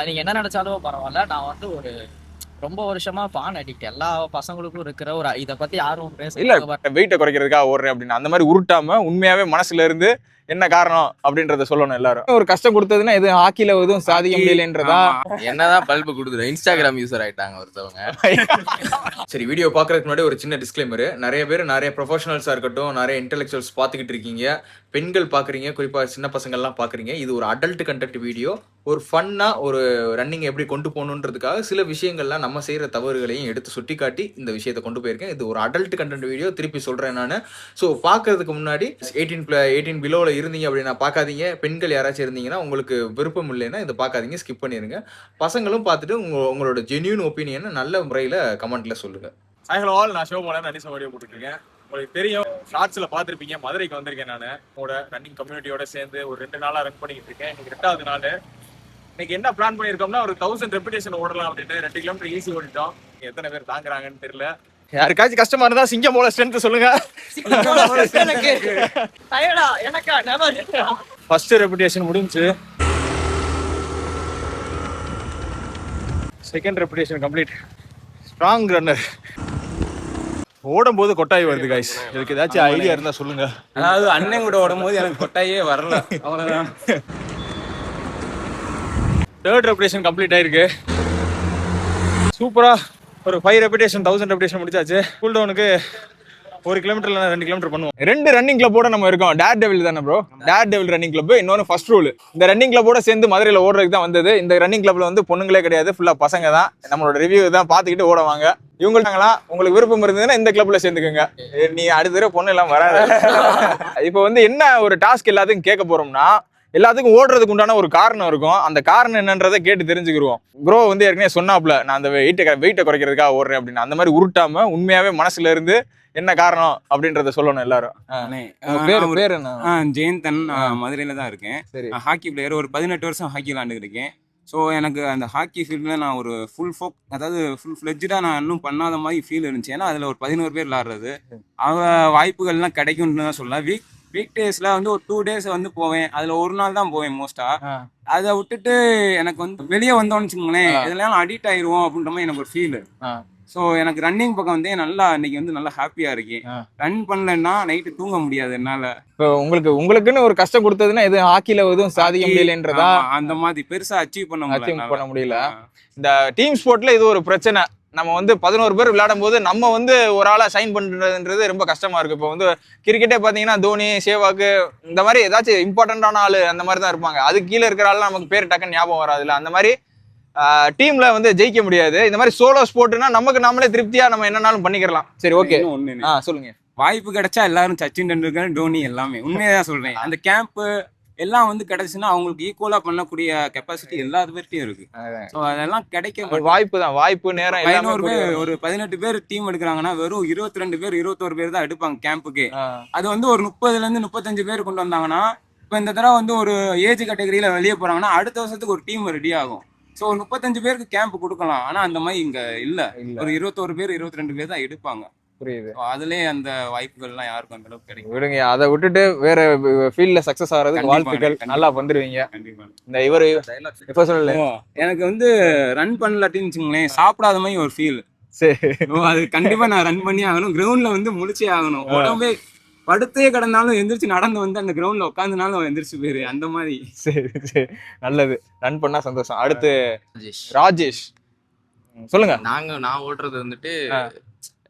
நீங்க என்ன நினைச்சாலும் பரவாயில்ல. நான் வந்து ஒரு ரொம்ப வருஷமா பான் அடிக்ட். எல்லா பசங்களுக்கும் இருக்கிற ஒரு இத பத்தி யாரும் இல்ல பேச வெயிட்ட குறைக்கிறதுக்காக ஓடுறேன் அப்படின்னு அந்த மாதிரி உருட்டாம உண்மையாவே மனசுல இருந்து என்ன காரணம் அப்படின்றத சொல்லணும் எல்லாரும். ஒரு கஷ்டம் கொடுத்ததுன்னா எதுவும் ஹாக்கில எதுவும் சாதிக்க முடியலன்றதா? என்னதான் பல்பு கொடுக்குது, இன்ஸ்டாகிராம் யூசர் ஆயிட்டாங்க ஒருத்தவங்க. சரி, வீடியோ பாக்குறதுக்கு முன்னாடி ஒரு சின்ன டிஸ்க்ளைமர். நிறைய பேர் நிறைய ப்ரொஃபஷனல்ஸா இருக்கட்டும், நிறைய இன்டெலெக்சுவல்ஸ் பாத்துக்கிட்டு இருக்கீங்க, பெண்கள் பாக்குறீங்க, குறிப்பா சின்ன பசங்க எல்லாம் பாக்குறீங்க. இது ஒரு அடல்ட் கண்டென்ட் வீடியோ. ஒரு ஃபன்னா ஒரு ரன்னிங் எப்படி கொண்டு போகணுன்றதுக்காக சில விஷயங்கள்லாம் நம்ம செய்யற தவறுகளையும் எடுத்து சுட்டிக்காட்டி இந்த விஷயத்தை கொண்டு போயிருக்கேன். இது ஒரு அடல்ட் கண்டென்ட் வீடியோ, திருப்பி சொல்றேன் நான். ஸோ பாக்குறதுக்கு முன்னாடி 18 பிலோல இருந்தீங்க அப்படின்னா பார்க்காதீங்க. பெண்கள் யாராச்சும் இருந்தீங்கன்னா உங்களுக்கு விருப்பம் இல்லைன்னா இதை பார்க்காதீங்க, ஸ்கிப் பண்ணிருங்க. பசங்களும் பார்த்துட்டு உங்களோட ஜென்யூன் ஒப்பீனியனை நல்ல முறையில் கமெண்ட்ல சொல்லுங்க. ஹாய் ஹலோ ஆல், நான் ஷோபாலன் அனிசா வீடியோ போட்டுருக்கேன். உங்களுக்கு தெரியும், ஷார்ட்ஸ்ல பார்த்துருப்பீங்க, மதுரைக்கு வந்திருக்கேன். நான் உங்களோட ரன்னிங் கம்யூனிட்டியோட சேர்ந்து ஒரு 2 நாளா ரன் பண்ணிக்கிட்டு இருக்கேன். இன்னைக்கு 2வது நாள். இன்னைக்கு என்ன பிளான் பண்ணியிருக்கோம்னா ஒரு 1000 ரெப்புடேஷன் ஓடலாம் அப்படின்னு. 2 கிலோமீட்டர் ஈஸி ஓடிட்டோம். எத்தனை பேர் தாங்குறாங்கன்னு தெரியல. யாருக்காச்சும் கஷ்டமா இருந்தா சிங்கம் போல ஸ்ட்ரென்த் சொல்லுங்க. ஃபர்ஸ்ட் ரெப்புடேஷன் முடிஞ்சு, second reputation complete. Strong runner. ஓடும் போது கொட்டாய் வருது கைஸ். இதுக்கு ஏதாச்சும் ஐடியா இருந்தா சொல்லுங்க. அதாவது அண்ணன் கூட ஓடும் போது எனக்கு கொட்டாயே வரல, அவ்வளவுதான். 3rd ரெப்புடேஷன் கம்ப்ளீட் ஆயிருக்கு. சூப்பரா ஒரு 5 ரெப்புடேஷன் 1000 ரெப்புடேஷன் முடிச்சாச்சு. கூல் டவுனுக்கு 1 கிலோமீட்டர் இல்ல 2 கிலோமீட்டர் பண்ணுவோம். 2 ரன்னிங் கிளப்போட நம்ம இருக்கோம். டேர் டெவில் தானே bro? Dare devil running club. இன்னொன்று ஃபர்ஸ்ட் ரூல். இந்த ரன்னிங் கிளப்போட சேர்ந்து மதுரையில் ஓடுறதுக்கு தான் வந்தது. இந்த ரன்னிங் கிளப்ல வந்து பொண்ணுங்களே கிடையாது, ஃபுல்லா பசங்க தான். நம்மளோட ரிவ்யூ தான் பார்த்துக்கிட்டு ஓடுவாங்க. இவங்களாங்களா உங்களுக்கு விருப்பம் இருந்ததுன்னா இந்த கிளப்ல சேர்ந்துக்குங்க. நீ அடுத்த தடவை பொண்ணு எல்லாம் வராது. இப்போ வந்து என்ன ஒரு டாஸ்க் எல்லாத்துக்கும் கேட்க போறோம்னா, எல்லாத்துக்கும் ஓடுறதுக்கு உண்டான ஒரு காரணம் இருக்கும். அந்த காரணம் என்னன்றதை கேட்டு தெரிஞ்சுக்கிடுவோம். ப்ரோ வந்து ஏற்கனவே சொன்னாப்ல, நான் அந்த வெயிட்டை குறைக்கிறதுக்காக ஓடுறேன் அப்படின்னு. அந்த மாதிரி உருட்டாம உண்மையாவே மனசுல இருந்து என்ன காரணம் அப்படின்றத சொல்லணும் எல்லாரும். பேர் என்ன? ஜெயந்தன். மதுரையில தான் இருக்கேன். சரி. Hockey player. ஒரு 18 வருஷம் ஹாக்கி விளாண்டுட்டு இருக்கேன். ஸோ எனக்கு அந்த ஹாக்கி ஃபீல்டில் நான் ஒரு அதாவது ஃபுல் ஃப்ளெஜ்டாக நான் இன்னும் பண்ணாத மாதிரி ஃபீல் இருந்துச்சு. ஏன்னா அதில் ஒரு 11 பேர் விளாட்றது, வாய்ப்புகள்லாம் கிடைக்கும்னு தான் சொல்லலாம். வீக் டேஸில் வந்து ஒரு 2 டேஸ் வந்து போவேன். அதில் ஒரு நாள் தான் போவேன் மோஸ்ட்டாக. அதை விட்டுட்டு எனக்கு வந்து வெளியே வந்தோன்னு வச்சுக்கோங்களேன், இதெல்லாம் அடிக்ட் ஆயிடுவோம் அப்படின்ற மாதிரி எனக்கு ஒரு ஃபீல். ஸோ எனக்கு ரன்னிங் பக்கம் வந்து நல்லா இன்னைக்கு வந்து நல்லா ஹாப்பியாக இருக்கேன். ரன் பண்ணலன்னா நைட்டு தூங்க முடியாது என்னால். இப்போ உங்களுக்குன்னு ஒரு கஷ்டம் கொடுத்ததுன்னா எதுவும் ஹாக்கில எதுவும் சாதிக்க முடியலன்றதா? அந்த மாதிரி பெருசா அச்சீவ் பண்ண முடியல. இந்த டீம் ஸ்போர்ட்ல இது ஒரு பிரச்சனை. நம்ம வந்து 11 பேர் விளையாடும் போது நம்ம வந்து ஒரு ஆளா சைன் பண்றதுன்றது ரொம்ப கஷ்டமா இருக்கு. இப்போ வந்து கிரிக்கெட்டே பாத்தீங்கன்னா தோனி, சேவாக்கு இந்த மாதிரி ஏதாச்சும் இம்பார்ட்டன்டான ஆளு அந்த மாதிரி தான் இருப்பாங்க. அது கீழே இருக்கிற ஆள் நமக்கு பேர் டக்குன்னு ஞாபகம் வராதுல்ல. அந்த மாதிரி டீம்ல வந்து ஜெயிக்க முடியாது. இந்த மாதிரி சோலோ ஸ்போர்ட்னா நமக்கு நாமளே திருப்தியா நம்ம என்னன்னாலும் பண்ணிக்கலாம். சரி, ஓகே, சொல்லுங்க. வாய்ப்பு கிடைச்சா எல்லாரும் சச்சின் டெண்டுல்கர், தோனி எல்லாமே உண்மையா சொல்றேன். அந்த கேம்ப் எல்லாம் வந்து கிடைச்சுன்னா அவங்களுக்கு ஈக்குவலா பண்ணக்கூடிய கெப்பாசிட்டி எல்லா பேர்ட்டையும் இருக்கு. அதெல்லாம் கிடைக்க வாய்ப்பு தான். வாய்ப்பு நேரம். 11 பேர் ஒரு 18 பேர் டீம் எடுக்கிறாங்கன்னா வெறும் 22 பேர் 21 பேர் தான் எடுப்பாங்க கேம்புக்கு. அது வந்து ஒரு 30ல இருந்து 35 பேர் கொண்டு வந்தாங்கன்னா, இப்போ இந்த தடவை வந்து ஒரு ஏஜ் கேட்டகரியில வெளியே போறாங்கன்னா அடுத்த வருஷத்துக்கு ஒரு டீம் ரெடி ஆகும். ஸோ 35 பேருக்கு கேம்ப் கொடுக்கலாம். ஆனா அந்த மாதிரி இங்க இல்ல. ஒரு 21 பேர் 22 பேர் தான் எடுப்பாங்க. புரியுது. அதுலயே அந்த வாய்ப்புகள்லாம் யாருக்கும் அந்த அளவுக்கு கிடைக்கும். விடுங்க, அதை விட்டுட்டு வேற ஃபீல்ட்ல சக்சஸ் ஆகிறதுக்கு வாழ்த்துக்கள். நல்லா வந்துருவீங்க. இந்த இவரு இப்ப சொல்லல, எனக்கு வந்து ரன் பண்ணலாட்டின்னு வச்சுங்களேன், சாப்பிடாத மாதிரி ஒரு ஃபீல். சரி, அது கண்டிப்பா நான் ரன் பண்ணி ஆகணும். கிரவுண்ட்ல வந்து முடிச்சே ஆகணும். உடம்பே படுத்தே கிடந்தாலும் எந்திரிச்சு நடந்து வந்து அந்த கிரவுண்ட்ல உட்காந்துனாலும் எந்திரிச்சு போயிரு அந்த மாதிரி. சரி சரி, நல்லது. ரன் பண்ணா சந்தோஷம். அடுத்து ராஜேஷ் சொல்லுங்க. நான் ஓடுறது வந்துட்டு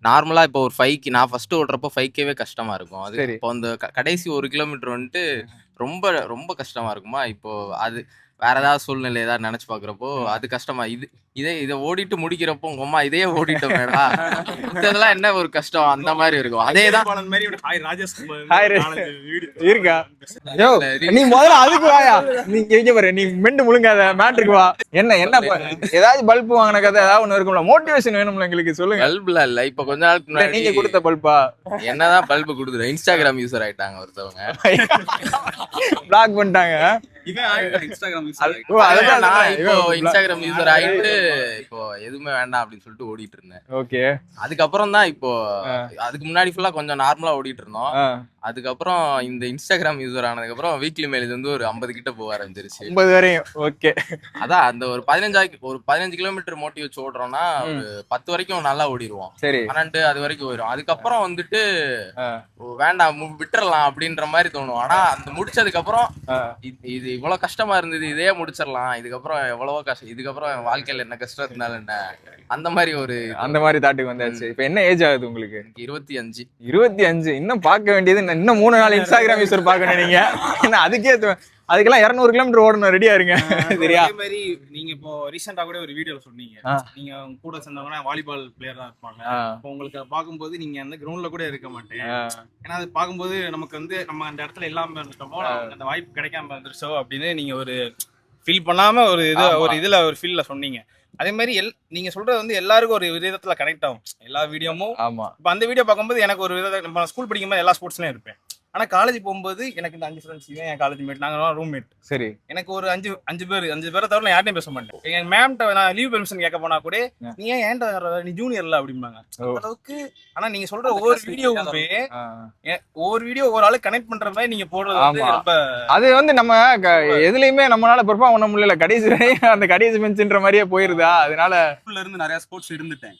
நார்மலா இப்போ ஒரு 5 நான் ஃபர்ஸ்ட் ஓடுறப்போ 5Kவே கஷ்டமா இருக்கும். அது இப்போ அந்த கடைசி 1 கிலோமீட்டர் வந்துட்டு ரொம்ப ரொம்ப கஷ்டமா இருக்குமா. இப்போ அது வேற ஏதாவது சூழ்நிலை ஏதாவது நினைச்சு பாக்குறப்போ அது கஷ்டமா. இதை ஓடிட்டு முடிக்கிறப்போ உங்க அம்மா இதையே ஓடிட்டோம் மேடா, இதெல்லாம் என்ன ஒரு கஷ்டம் அந்த மாதிரி இருக்கும். அதேதான் இருக்கா. நீ முதல்ல அதுக்கு வாயா, நீ பாரு, நீ மெண்டு முழுங்காத, மேட்ருக்கு வா. என்ன ஏதாவது பல்ப் வாங்கின கதை ஏதாவது ஒண்ணு இருக்கும்ல, மோட்டிவேஷன் வேணும்ல எங்களுக்கு. சொல்லுங்க. பல்ப்ல இல்ல, இப்ப கொஞ்ச நாளுக்கு முன்னாடி நீங்க கொடுத்த பல்பா? என்னதான் பல்பு கொடுக்குது, இன்ஸ்டாகிராம் யூசர் ஆயிட்டாங்க ஒருத்தவங்க. பிளாக் பண்ணிட்டாங்க. இன்ஸ்டாகிராம் யூசர் ஆயிட்டு இப்போ எதுவுமே வேண்டாம் அப்படின்னு சொல்லிட்டு ஓடிட்டு இருந்தேன். ஓகே. அதுக்கப்புறம் தான் இப்போ அதுக்கு முன்னாடி ஃபுல்லா கொஞ்சம் நார்மலா ஓடிட்டு இருந்தோம். அதுக்கப்புறம் இந்த இன்ஸ்டாகிராம் யூசர் ஆனதுக்கு அப்புறம் வீக்லி மேல் இது வந்து ஒரு 50 கிட்ட போக ஆரம்பிச்சிருச்சு. 50 வரையும். ஓகே. அதான் அந்த ஒரு 15 கிலோமீட்டர் மோட்டிவ் வச்சு ஓடுறோம்னா ஒரு 10 வரைக்கும் நல்லா ஓடிடுவோம். சரி 12 அது வரைக்கும் போயிடும். அதுக்கப்புறம் வந்துட்டு வேண்டாம் விட்டுறலாம் அப்படின்ற மாதிரி தோணும். ஆனா அந்த முடிச்சதுக்கு அப்புறம் இது இவ்வளவு கஷ்டமா இருந்தது, இதே முடிச்சிடலாம், இதுக்கப்புறம் எவ்வளவோ கஷ்டம், இதுக்கப்புறம் வாழ்க்கையில என்ன கஷ்டம் இருந்தாலும் என்ன, அந்த மாதிரி தாட்டுக்கு வந்தாச்சு. இப்ப என்ன ஏஜ் ஆகுது உங்களுக்கு? 25. இன்னும் பார்க்க வேண்டியது இன்னும் 3 நாள் இன்ஸ்டாகிராம் யூசர் பார்க்கணும் நீங்க. அதுக்கெல்லாம் 200 கிலோமீட்டர் ஓடணும், ரெடியா இருங்க. சரியா? அதே மாதிரி நீங்க இப்போ ரீசெண்டா கூட ஒரு வீடியோல சொன்னீங்க, நீங்க கூட சேர்ந்தவங்க வாலிபால் பிளேயரா இருப்பாங்க. இப்போ உங்களுக்கு பார்க்கும்போது நீங்க அந்த கிரவுண்ட்ல கூட இருக்க மாட்டேன். ஏன்னா அது பார்க்கும்போது நமக்கு வந்து நம்ம அந்த இடத்துல இல்லாம இருந்துட்டோமோ, அந்த வாய்ப்பு கிடைக்காம இருந்துச்சோ அப்படின்னு நீங்க ஒரு ஃபீல் பண்ணாம ஒரு இதுல ஒரு ஃபீல்ல சொன்னீங்க. அதே மாதிரி நீங்க சொல்றது வந்து எல்லாருக்கும் ஒரு விதத்துல கனெக்ட் ஆகும். எல்லா வீடியோமும் இப்ப அந்த வீடியோ பார்க்கும்போது எனக்கு ஒரு விதத்தை, நம்ம ஸ்கூல் படிக்கும்போது எல்லா ஸ்போர்ட்ஸ்லயும் இருப்பேன். ஆனா காலேஜ் போகும்போது எனக்கு இந்த 5 ஃப்ரெண்ட்ஸ், இவன் என் காலேஜ் மேட், நாங்க ரூம்மேட். சரி, எனக்கு ஒரு 5 பேரை தவிர நான் யார்ட்டையும் பேச மாட்டேன். எங்க மேம்கிட்ட நான் லீவ் பெர்மிஷன் கேட்க போனா கூட நீ ஏன் ஏன்டா நீ ஜூனியர்ல அப்படிம்பாங்க அளவுக்கு. ஆனா நீங்க சொல்ற ஒவ்வொரு வீடியோவுமே ஒவ்வொரு வீடியோ ஒரு ஆளு கனெக்ட் பண்ற மாதிரி நீங்க போடுறது வந்து ரொம்ப, அது வந்து நம்ம எதுலயுமே நம்மளால பெர்ஃபார்ம் பண்ண முடியல. அந்த கடைசி பெஞ்சுன்ற மாதிரியே போயிருதா? அதனால இருந்து நிறைய ஸ்போர்ட்ஸ் இருந்துட்டேன்.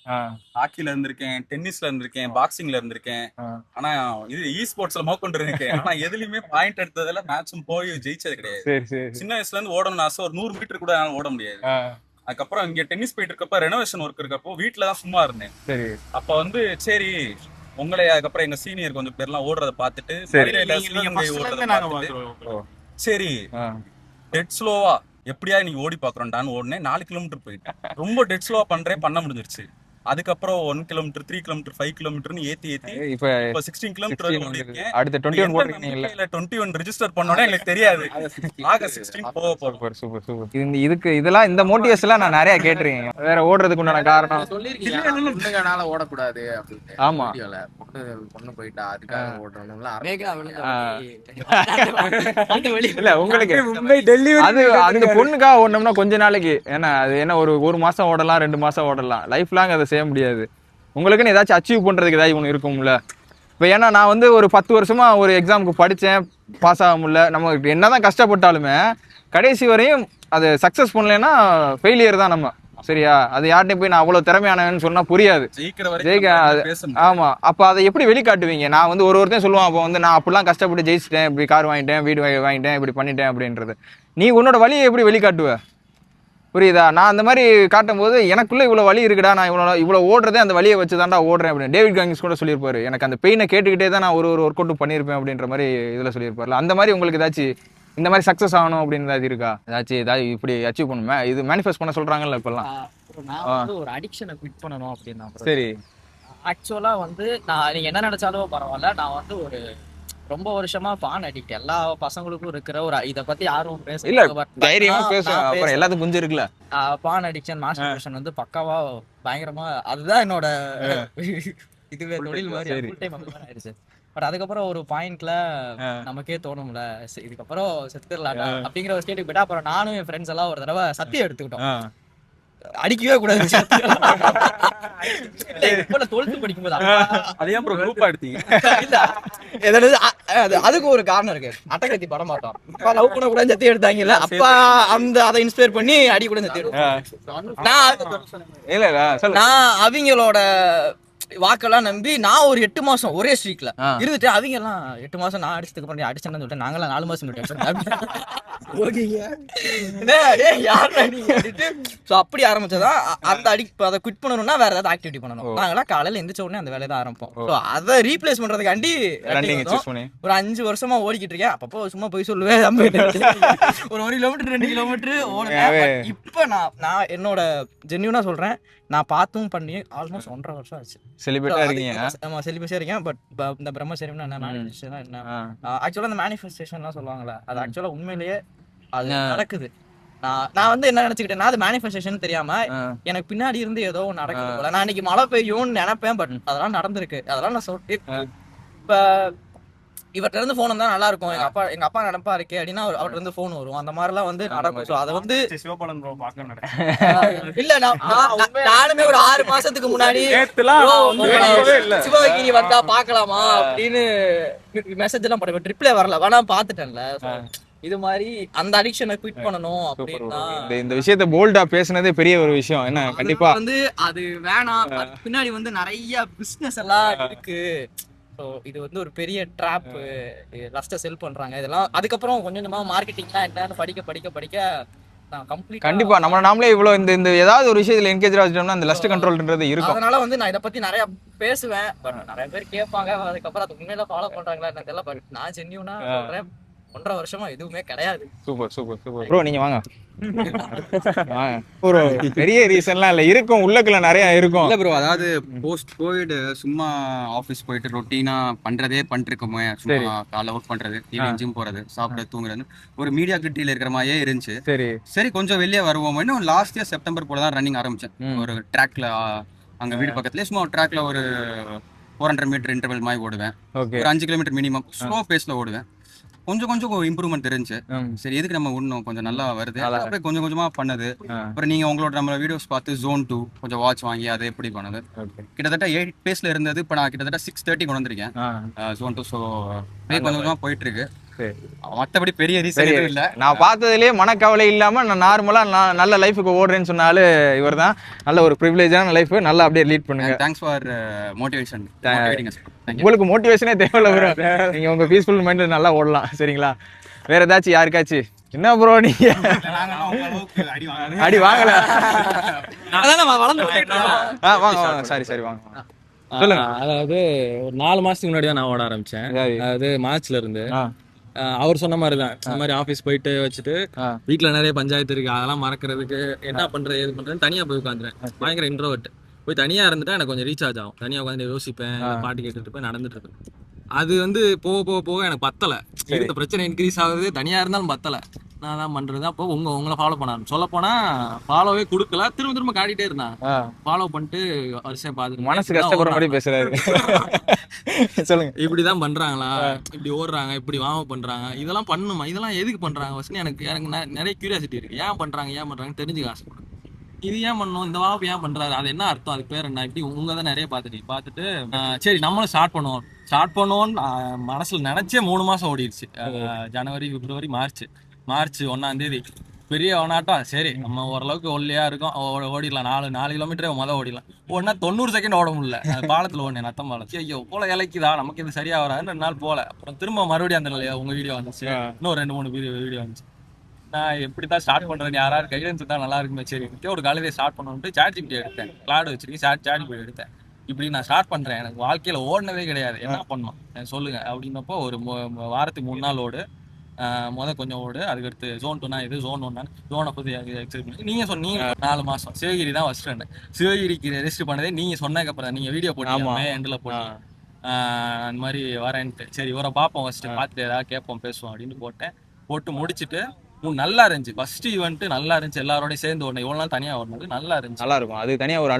ஹாக்கில இருந்திருக்கேன், டென்னிஸ்ல இருந்திருக்கேன், பாக்ஸிங்ல இருந்திருக்கேன். ஆனா இது இ ஸ்போர்ட்ஸ்ல மோக்கொண்டு இருக்கேன். ஆனா எதுலயுமே பாயிண்ட் எடுத்ததுல மேட்சும் போய் ஜெயிச்சது கிடையாது. சின்ன வயசுல இருந்து ஓடணும்னு ஆசை. ஒரு 100 மீட்டர் கூட ஓட முடியாது. அதுக்கப்புறம் இங்க டென்னிஸ் போயிட்டு இருக்கப்ப ரெனோவேஷன் ஒர்க் இருக்கப்போ வீட்டுலதான் சும்மா இருந்தேன். அப்ப வந்து சரி உங்களை, அதுக்கப்புறம் எங்க சீனியர் கொஞ்சம் பேர்லாம் ஓடுறத பாத்துட்டு சரி டெட் ஸ்லோவா எப்படியா நீங்க ஓடி பாக்குறோம்டான்னு ஓடுனேன். 4 கிலோமீட்டர் போயிட்டேன். ரொம்ப டெட் ஸ்லோவா பண்ண முடிஞ்சிருச்சு. அதுக்கப்புறம் 1 கிலோமீட்டர், 3 கிலோமீட்டர், 5 கிலோமீட்டர்னு ஏத்தி இப்ப 16 கிலோமீட்டர் ஓடிருக்கேன். அடுத்து 21 போடுறீங்கல்ல, 21 ரெஜிஸ்டர் பண்ணோனே எனக்கு தெரியாது. ஆகஸ்ட் 16 போக. சூப்பர். இதெல்லாம் இந்த மோட்டிவேஷன் எல்லாம் நான் நிறைய கேட்டிருக்கேன். வேற ஓடுறதுக்கு உண்டான காரணம் சொல்லிருக்கீங்க, ஓடக்கூடாது அப்படின்னு. ஆமா, பொண்ணு போயிட்டா அதுக்காக ஓடுறோம்ல. இல்ல உங்களுக்கு டெல்லி அது அந்த பொண்ணுக்காக ஓடணும்னா கொஞ்ச நாளைக்கு, ஏன்னா அது என்ன ஒரு மாசம் ஓடலாம், 2 மாசம் ஓடலாம், லைஃப் லாங் அதை செய்ய முடியாது. உங்களுக்குன்னு ஏதாச்சும் அச்சீவ் பண்றதுக்கு ஏதாச்சும் ஒன்று இருக்கும்ல. இப்போ ஏன்னா நான் வந்து ஒரு 10 வருஷமா ஒரு எக்ஸாமுக்கு படித்தேன், பாஸ் ஆக முடியல. நம்ம என்னதான் கஷ்டப்பட்டாலுமே கடைசி வரையும் அது சக்ஸஸ் பண்ணலைன்னா ஃபெயிலியர் தான் நம்ம. சரியா? அது யார்கிட்டையும் போய் நான் அவ்வளோ திறமையானவன்னு சொன்னா புரியாது. ஆமா, அப்போ அதை எப்படி வெளிக்காட்டுவீங்க? நான் வந்து ஒருத்தன் சொல்லுவான், அப்போ வந்து நான் அப்படிலாம் கஷ்டப்பட்டு ஜெயிச்சிட்டேன், இப்படி கார் வாங்கிட்டேன், வீடு வாங்கிட்டேன், இப்படி பண்ணிட்டேன் அப்படின்றது. நீ உன்னோட வழியை எப்படி வெளிக்காட்டுவ? புரியுதா? நான் அந்த மாதிரி காட்டும் போது எனக்குள்ள இவ்வளவு வலி இருக்குடா, நான் இவ்வளவு ஓடுறதே அந்த வலியை வச்சு தான்டா ஓடுறேன் அப்படின்னு டேவிட் காங்கிஸ் கூட சொல்லியிருப்பாரு. எனக்கு அந்த பெயினை கேட்டுக்கிட்டே தான் நான் ஒரு ஒர்க் அவுட் பண்ணியிருப்பேன் அப்படின்ற மாதிரி இதில் சொல்லியிருப்பாருல. அந்த மாதிரி உங்களுக்கு ஏதாச்சும் இந்த மாதிரி சக்ஸஸ் ஆகணும் அப்படின்னு ஏதாவது இருக்கா? ஏதாச்சும் இப்படி அச்சீவ் பண்ணுமே, இது மேனிஃபெஸ்ட் பண்ண சொல்றாங்கல்ல இப்பெல்லாம். நான் வந்து ஒரு அடிக்ஷனை குவிட் பண்ணணும் அப்படின்னா. சரி, ஆக்சுவலா வந்து நீங்க என்ன நினைச்சாலும் பரவாயில்ல, நான் வந்து ஒரு ரொம்ப வருஷமா பான் அடிக்ட். எல்லா பசங்களுக்கும் இருக்கிற ஒரு, இத பத்தி யாரும் இல்ல, தைரியமா பேசுறேன், அப்புறம் எல்லாத்துக்கும் புரிஞ்சு இருக்குல்ல. பான் அடிக்ஷன், மாஸ்டர்பேஷன் வந்து பக்காவா பயங்கரமா, அதுதான் என்னோட இதுவே தொழில் மாதிரி ஃபுல் டைம் அந்த மாதிரி ஆயிடுச்சு. பட் அதுக்கப்புறம் ஒரு பாயிண்ட்ல நமக்கே தோணும்ல, இதுக்கப்புறம் செத்துடலாம் அப்படிங்கிற ஒரு ஸ்டேட்டுக்கு போயிட்டா. அப்புறம் நானும் என் ஃப்ரெண்ட்ஸ் எல்லாம் ஒரு தடவை சத்தியம் எடுத்துக்கிட்டோம், அடிக்கவே கூடாது. 12th படிக்கும்போது அதுக்கு ஒரு காரணம் இருக்கு. அட்டகத்தி பட மாட்டோம், அப்பா லவ் பண்ண கூட சத்தியம் எடுத்தாங்கல்ல, அப்பா அதை இன்ஸ்பயர் பண்ணி அடி கூட சத்தியம். நான் அவங்களோட வாக்கெல்லாம் நம்பி நான் ஒரு 8 மாசம் ஒரே ஸ்ட்ரீக்ல இருந்துட்டு, அவங்க எல்லாம் 8 மாசம் நான் அடிச்சதுக்கு அப்புறம் அடிச்சேன்னு சொல்லிட்டு நாங்களாம் 4 மாசம் அப்படி ஆரம்பிச்சதான். அந்த அதை குவிட் பண்ணணும்னா வேற ஏதாவது ஆக்டிவிட்டி பண்ணணும். நாங்களாம் காலையில எந்திரிச்ச உடனே அந்த வேலையை தான் ஆரம்பிப்போம். அதை ரீப்ளேஸ் பண்றதுக்காண்டி ஒரு 5 வருஷமா ஓடிக்கிட்டு இருக்கேன். அப்பப்போ சும்மா போய் சொல்லுவேன், ஒரு 1 கிலோமீட்டர் 2 கிலோமீட்டர் ஓடுவேன். இப்ப நான் என்னோட ஜென்யூனா சொல்றேன், நான் பார்த்தும் பண்ணி ஆல்மோஸ்ட் 1.5 வருஷம் ஆச்சு. செலிபிரேட்டா இருக்கீங்க? ஆமா, செலிபிரேட்டா இருக்கேன். பட் இந்த பிரம்மச்சரியம்னா என்ன, மேனிஃபெஸ்டேஷன் என்ன, ஆக்சுவலா இந்த மேனிஃபெஸ்டேஷன்லாம் சொல்லுவாங்கல்ல, அது ஆக்சுவலா உண்மையிலேயே அது நடக்குது. நான் வந்து என்ன நினைச்சுக்கிட்டேன்னா, அது மேனிஃபெஸ்டேஷன் தெரியாம எனக்கு பின்னாடி இருந்து ஏதோ ஒன்று நடக்குது போல. நான் இன்னைக்கு மழை பெய்யும்னு நினைப்பேன், பட் அதெல்லாம் நடந்திருக்கு. அதெல்லாம் நான் சொல்லிட்டு இப்ப இவர்கிட்ட இருந்து போன் தான் நல்லா இருக்கும், எங்க அப்பா நடப்பா இருக்கே அப்படின்னா அவர்கிட்ட இருந்து போன் வரும். அந்த மாதிரி எல்லாம் வந்து நடக்கும். அதை வந்து இல்ல, நானுமே ஒரு 6 மாசத்துக்கு முன்னாடி சிவகிரி வந்தா பாக்கலாமா அப்படின்னு மெசேஜ் எல்லாம் போடுவேன். ட்ரிப்ளே வரல, வேணா பாத்துட்டேன்ல. இது மாதிரி அந்த அடிக்ஷனை குவிட் பண்ணணும் அப்படின்னா இந்த விஷயத்த போல்டா பேசுனதே பெரிய ஒரு விஷயம் என்ன. கண்டிப்பா வந்து அது வேணாம். அதுக்கு பின்னாடி வந்து நிறைய பிசினஸ் எல்லாம் இருக்கு. ஸோ இது வந்து ஒரு பெரிய ட்ராப். லஸ்ட்டை செல் பண்றாங்க இதெல்லாம். அதுக்கப்புறம் கொஞ்சம் கொஞ்சமா மார்க்கெட்டிங்லாம் என்னன்னு படிக்க கண்டிப்பா நாமளே இவ்வளவு இந்த ஏதாவது ஒரு விஷயத்துல என்கேஜ் ஆகிட்டோம்னா அந்த லஸ்ட் கண்ட்ரோல்ன்றது இருக்கும். அதனால வந்து நான் இதை பத்தி நிறைய பேசுவேன். பட் நிறைய பேர் கேட்பாங்க. அதுக்கப்புறம் அது உண்மையில ஃபாலோ பண்றாங்களா என்ன தெரியல. பட் நான் ஜென்யூனா சொல்றேன், 1.5 வருஷமா எதுவுமே கிடையாது. Super bro. நீங்க வாங்க ஒரு பெரிய ரீசன்லாம் இல்ல, இருக்கும் உள்ளக்குள்ள நிறைய இருக்கும். இல்ல ப்ரோ, அதாவது போஸ்ட் கோவிட் சும்மா ஆஃபீஸ் போயிட்டு ரொட்டீனா பண்ணிட்டு இருக்கோமே, சும்மா காலைல ஒர்க் பண்றது, ஈவினிங் ஜிம் போறது, சாப்பிட தூங்குறது, ஒரு மீடியா கிட்டில இருக்கிற மாதிரியே இருந்துச்சு. சரி கொஞ்சம் வெளியே வருவோம். லாஸ்ட் இயர் செப்டம்பர் போல தான் ரன்னிங் ஆரம்பிச்சேன். ஒரு ட்ராக்ல அங்க வீடு பக்கத்துலயே சும்மா ஒரு ட்ராக்ல ஒரு 400 மீட்டர் இன்டர்வல் மாதிரி ஓடுவேன். ஒரு 5 கிலோமீட்டர் மினிமம் ஸ்லோ பேஸ்ல ஓடுவேன். கொஞ்சம் இம்ப்ரூவ்மெண்ட் தெரிஞ்சு சரி எதுக்கு நம்ம இன்னும் கொஞ்சம் நல்லா வருது, அப்படியே கொஞ்சம் கொஞ்சமா பண்ணது. அப்புறம் நீங்க உங்களோட நம்ம வீடியோஸ் பார்த்து Zone 2 கொஞ்சம் வாட்ச் வாங்கி அதை எப்படி பண்ணது. கிட்டத்தட்ட 8 பேஸ்ல இருந்தது, இப்போ நான் கிட்டத்தட்ட 630 கொண்டு வந்திருக்கேன் Zone 2. ஸோ கொஞ்சம் கொஞ்சமா போயிட்டு இருக்கு. மற்றபடி பெரிய ரீசன் எதுவும் இல்ல. நான் பார்த்ததுலேயே மனக்கவலை இல்லாம நான் நார்மலா நல்ல லைஃபுக்கு ஓடுறேன்னு சொன்னாலும் இவர் தான். நல்ல ஒரு ப்ரிவிலேஜான லைஃப் நல்லா அப்படியே லீட் பண்ணுங்க. Thanks for motivation. உங்களுக்கு மோட்டிவேஷனே தேவையில்ல ப்ரோ, நீங்க உங்க பீஸ்ஃபுல் மைண்ட்ல நல்லா ஓடலாம். சரிங்களா? வேற ஏதாச்சும் யாருக்காச்சும் என்ன ப்ரோ நீங்க அடி வாங்கல? வாங்க சரி வாங்க சொல்லுங்க. அதாவது ஒரு 4 மாசத்துக்கு முன்னாடி தான் நான் ஓட ஆரம்பிச்சேன். அதாவது மார்ச்ல இருந்து. அவர் சொன்ன மாதிரி தான், இந்த மாதிரி ஆஃபீஸ் போயிட்டு வச்சுட்டு வீட்டுல நிறைய பஞ்சாயத்து இருக்கு, அதெல்லாம் மறக்கிறதுக்கு என்ன பண்றது ஏது பண்றேன்னு தனியா போய் உட்காந்துறேன். பயங்கர இன்ட்ரோவர்ட். போய் தனியா இருந்துட்டா எனக்கு கொஞ்சம் ரீசார்ஜ் ஆகும். தனியா உட்காந்து யோசிப்பேன், பாட்டு கேட்டுட்டு போய் நடந்துட்டு இருப்பேன். அது வந்து போக எனக்கு பத்தலை. இந்த பிரச்சனை இன்க்ரீஸ் ஆகுது. தனியாக இருந்தாலும் பத்தலை. நான் தான் பண்ணுறது. அப்போ உங்களை ஃபாலோ பண்ண சொல்ல போனால் ஃபாலோவே கொடுக்கல. திரும்ப காட்டிகிட்டே இருந்தான். ஃபாலோ பண்ணிட்டு வருஷம் பார்த்துட்டு மனசு கஷ்டப்படுற மாதிரி பேசுறாரு. சொல்லுங்க, இப்படி தான் பண்ணுறாங்களா, இப்படி ஓடுறாங்க, இப்படி வார்ம் பண்ணுறாங்க, இதெல்லாம் பண்ணுமா, இதெல்லாம் எதுக்கு பண்ணுறாங்க ஃபஸ்ட்டு எனக்கு நிறைய கியூரியாசிட்டி இருக்குது. ஏன் பண்ணுறாங்கன்னு தெரிஞ்சுக்க ஆசைப்படுறேன். இது ஏன் பண்ணணும், இந்த வாப்பு ஏன் பண்றாரு, அது என்ன அர்த்தம், அதுக்கு பேர் என்ன, இப்படி உங்க தான் நிறைய பார்த்துட்டு சரி நம்மளும் ஸ்டார்ட் பண்ணுவோம்னு மனசுல நினைச்சே 3 மாசம் ஓடிடுச்சு. ஜனவரி, பிப்ரவரி, மார்ச் 1ஆம் தேதி பெரிய ஒன்னாட்டம். சரி நம்ம ஓரளவுக்கு ஒல்லியா இருக்கும், ஓடிடலாம். 4 கிலோமீட்டரே ஓடிடலாம். ஒன்னா 90 செகண்ட் ஓட முடியல. பாலத்துல ஓடனே நத்தம் பாலம். ஐயோ போல இலைக்குதா, நமக்கு இது சரியா வராதுன்னு 2 நாள் போல. அப்புறம் திரும்ப மறுபடியும் அந்த உங்க வீடியோ வந்துச்சு. இன்னும் 2-3 வீடியோ வந்துச்சு. நான் எப்படிதான் ஸ்டார்ட் பண்றேன், யாராவது கைடன்ஸ் தான் நல்லா இருக்குமே. சரி ஒரு காலையில ஸ்டார்ட் பண்ணணும்ட்டு ChatGPT எடுத்தேன். கிளாட் வச்சிருக்கேன், ChatGPT எடுத்தேன். இப்படி நான் ஸ்டார்ட் பண்றேன், எனக்கு வாழ்க்கையில ஓடினதே கிடையாது, என்ன பண்ணணும் சொல்லுங்க அப்படின்னப்போ ஒரு வாரத்துக்கு 3 நாள் ஓடு, கொஞ்சம் ஓடு, அதுக்கடுத்து Zone 2 இது Zone 1 ஜோனை பத்தி எக்ஸைட் பண்ணி நீங்க சொன்னீங்க. 4 மாசம் சிவகிரி தான் ஃபர்ஸ்ட் ரன். சிவகிரிக்கு ரெஜிஸ்டர் பண்ணதே நீங்க சொன்னதுக்கு அப்புறம். நீங்க வீடியோ போட்டீங்க எண்ட்ல போட்டீங்க அந்த மாதிரி வரேன்ட்டு. சரி இவரை பார்ப்போம், ஃபர்ஸ்ட் பார்த்துட்டு ஏதாவது கேட்போம் பேசுவோம் அப்படின்னு போட்டு முடிச்சுட்டு நல்லா இருந்துச்சு. ஃபர்ஸ்ட் ஈவெண்ட் நல்லா இருந்துச்சு. எல்லாரோடய சேர்ந்து ஓடணும். இவ்வளோ நாள் தனியாக ஓடனது நல்லா இருந்துச்சு. நல்லா இருக்கும். அது தனியாக ஒரு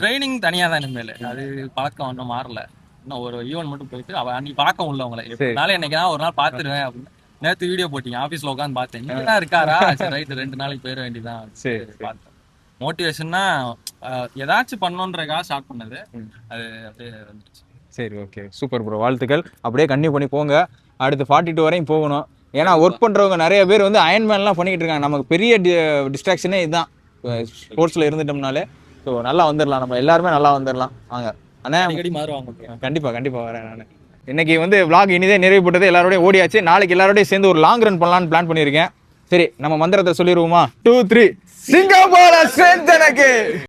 ட்ரைனிங் தனியாக தான் இனிமேல். அது பழக்கம் ஒன்றும் மாறல. இன்னும் ஒரு ஈவெண்ட் மட்டும் போயிட்டு அன்னைக்கு பார்க்க முடியல உங்களை. எப்படினாலும் என்னைக்கு நான் ஒரு நாள் பார்த்துருவேன் அப்படின்னு. நேற்று வீடியோ போட்டீங்க, ஆஃபீஸில் உட்காந்து பார்த்தேன். இங்கே இருக்காரா, சரி ரைட்டு 2 நாளைக்கு போயிட வேண்டியதான். சரி பார்த்தேன். மோட்டிவேஷன்னா ஏதாச்சும் பண்ணணுன்றக்காக ஸ்டார்ட் பண்ணது. அது அப்படியே வந்துருச்சு. சரி ஓகே சூப்பர் ப்ரோ, வாழ்த்துக்கள். அப்படியே கன்டினியூ பண்ணி போங்க. அடுத்து 42 வரையும் போகணும். ஏன்னா ஒர்க் பண்ணுறவங்க நிறைய பேர் வந்து அயன்மேன்லாம் பண்ணிக்கிட்டு இருக்காங்க. நமக்கு பெரிய டிஸ்ட்ராக்ஷனே இதுதான், ஸ்போர்ட்ஸில் இருந்துட்டோம்னாலே. ஸோ நல்லா வந்துடலாம், நம்ம எல்லாருமே நல்லா வந்துடலாம். வாங்க அண்ணா, மாறுவாங்க. கண்டிப்பாக வரேன் நான். இன்னைக்கு வந்து vlog இனிதே நிறைவு போட்டது. எல்லாரோடய ஓடியாச்சு. நாளைக்கு எல்லாரோடய சேர்ந்து ஒரு லாங் ரன் பண்ணலான்னு பிளான் பண்ணியிருக்கேன். சரி நம்ம மந்திரத்தை சொல்லிடுவோமா? 2 3 சிங்கப்பூர் எனக்கு